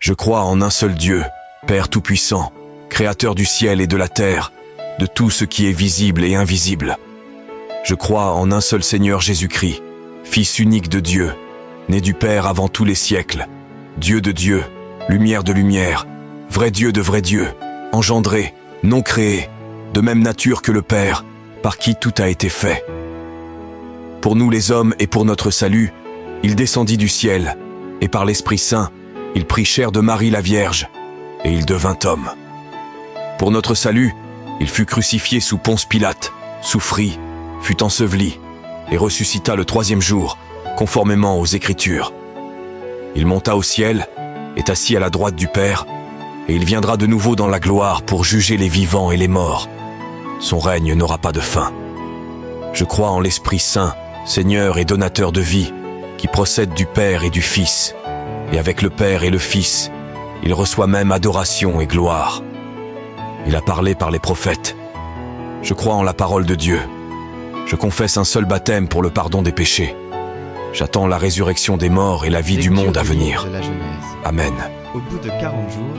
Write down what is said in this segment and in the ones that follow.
Je crois en un seul Dieu, Père Tout-Puissant, Créateur du ciel et de la terre, de tout ce qui est visible et invisible. Je crois en un seul Seigneur Jésus-Christ, Fils unique de Dieu, né du Père avant tous les siècles, Dieu de Dieu, lumière de lumière, vrai Dieu de vrai Dieu, engendré, non créé, de même nature que le Père, par qui tout a été fait. Pour nous les hommes et pour notre salut, il descendit du ciel, et par l'Esprit Saint, il prit chair de Marie la Vierge, et il devint homme. Pour notre salut, il fut crucifié sous Ponce Pilate, souffrit, fut enseveli, et ressuscita le troisième jour, conformément aux Écritures. Il monta au ciel, est assis à la droite du Père, et il viendra de nouveau dans la gloire pour juger les vivants et les morts. Son règne n'aura pas de fin. Je crois en l'Esprit Saint, Seigneur et donateur de vie, qui procède du Père et du Fils, et avec le Père et le Fils, il reçoit même adoration et gloire. Il a parlé par les prophètes. Je crois en la parole de Dieu. Je confesse un seul baptême pour le pardon des péchés. J'attends la résurrection des morts et la vie du monde à venir. Amen. Au bout de 40 jours,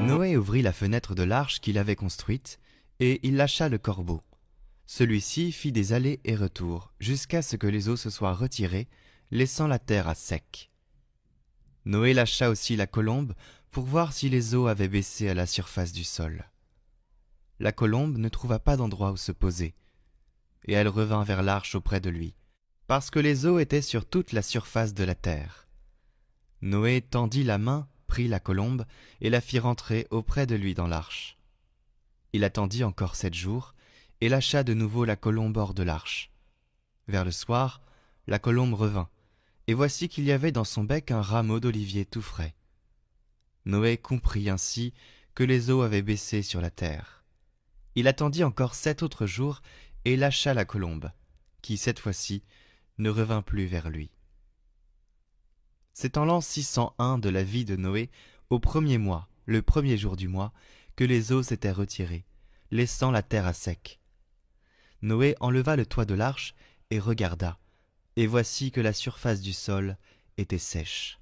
Noé ouvrit la fenêtre de l'arche qu'il avait construite, et il lâcha le corbeau. Celui-ci fit des allers et retours, jusqu'à ce que les eaux se soient retirées, laissant la terre à sec. Noé lâcha aussi la colombe pour voir si les eaux avaient baissé à la surface du sol. La colombe ne trouva pas d'endroit où se poser, et elle revint vers l'arche auprès de lui, parce que les eaux étaient sur toute la surface de la terre. Noé tendit la main, prit la colombe, et la fit rentrer auprès de lui dans l'arche. Il attendit encore 7 jours, et lâcha de nouveau la colombe hors de l'arche. Vers le soir, la colombe revint, et voici qu'il y avait dans son bec un rameau d'olivier tout frais. Noé comprit ainsi que les eaux avaient baissé sur la terre. Il attendit encore 7 autres jours, et lâcha la colombe, qui, cette fois-ci, ne revint plus vers lui. C'est en l'an 601 de la vie de Noé, au 1er mois, le 1er jour du mois, que les eaux s'étaient retirées, laissant la terre à sec. Noé enleva le toit de l'arche et regarda, et voici que la surface du sol était sèche.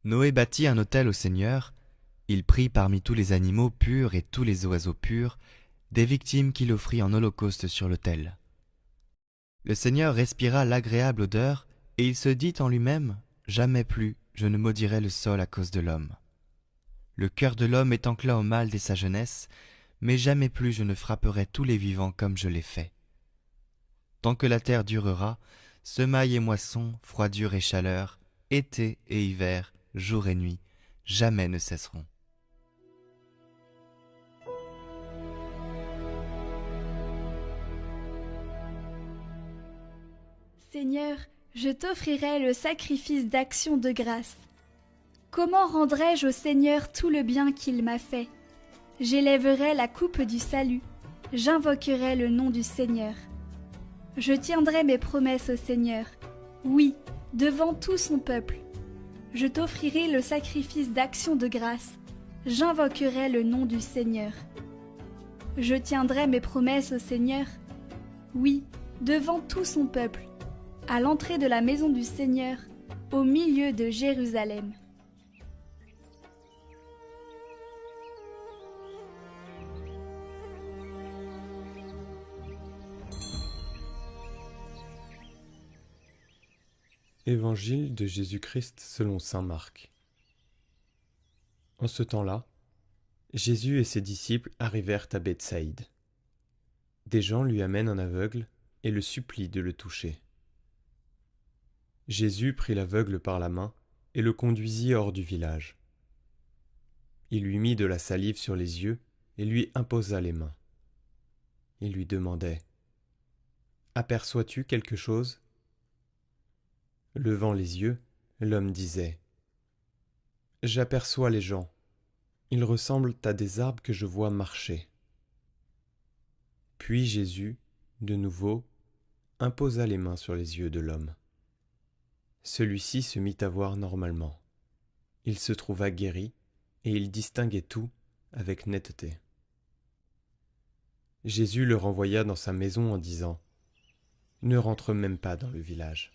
Noé bâtit un autel au Seigneur. Il prit parmi tous les animaux purs et tous les oiseaux purs des victimes qu'il offrit en holocauste sur l'autel. Le Seigneur respira l'agréable odeur, et il se dit en lui-même : « Jamais plus je ne maudirai le sol à cause de l'homme. Le cœur de l'homme est enclin au mal dès sa jeunesse, mais jamais plus je ne frapperai tous les vivants comme je l'ai fait. Tant que la terre durera, semailles et moissons, froidure et chaleur, été et hiver, jour et nuit, jamais ne cesseront. » Seigneur, je t'offrirai le sacrifice d'action de grâce. Comment rendrai-je au Seigneur tout le bien qu'il m'a fait ? J'élèverai la coupe du salut, j'invoquerai le nom du Seigneur. Je tiendrai mes promesses au Seigneur, oui, devant tout son peuple. Je t'offrirai le sacrifice d'action de grâce, j'invoquerai le nom du Seigneur. Je tiendrai mes promesses au Seigneur, oui, devant tout son peuple, à l'entrée de la maison du Seigneur, au milieu de Jérusalem. Évangile de Jésus-Christ selon saint Marc. En ce temps-là, Jésus et ses disciples arrivèrent à Bethsaïde. Des gens lui amènent un aveugle et le supplient de le toucher. Jésus prit l'aveugle par la main et le conduisit hors du village. Il lui mit de la salive sur les yeux et lui imposa les mains. Il lui demandait : « Aperçois-tu quelque chose ? » Levant les yeux, l'homme disait : « J'aperçois les gens. Ils ressemblent à des arbres que je vois marcher. » Puis Jésus, de nouveau, imposa les mains sur les yeux de l'homme. Celui-ci se mit à voir normalement. Il se trouva guéri et il distinguait tout avec netteté. Jésus le renvoya dans sa maison en disant : « Ne rentre même pas dans le village. »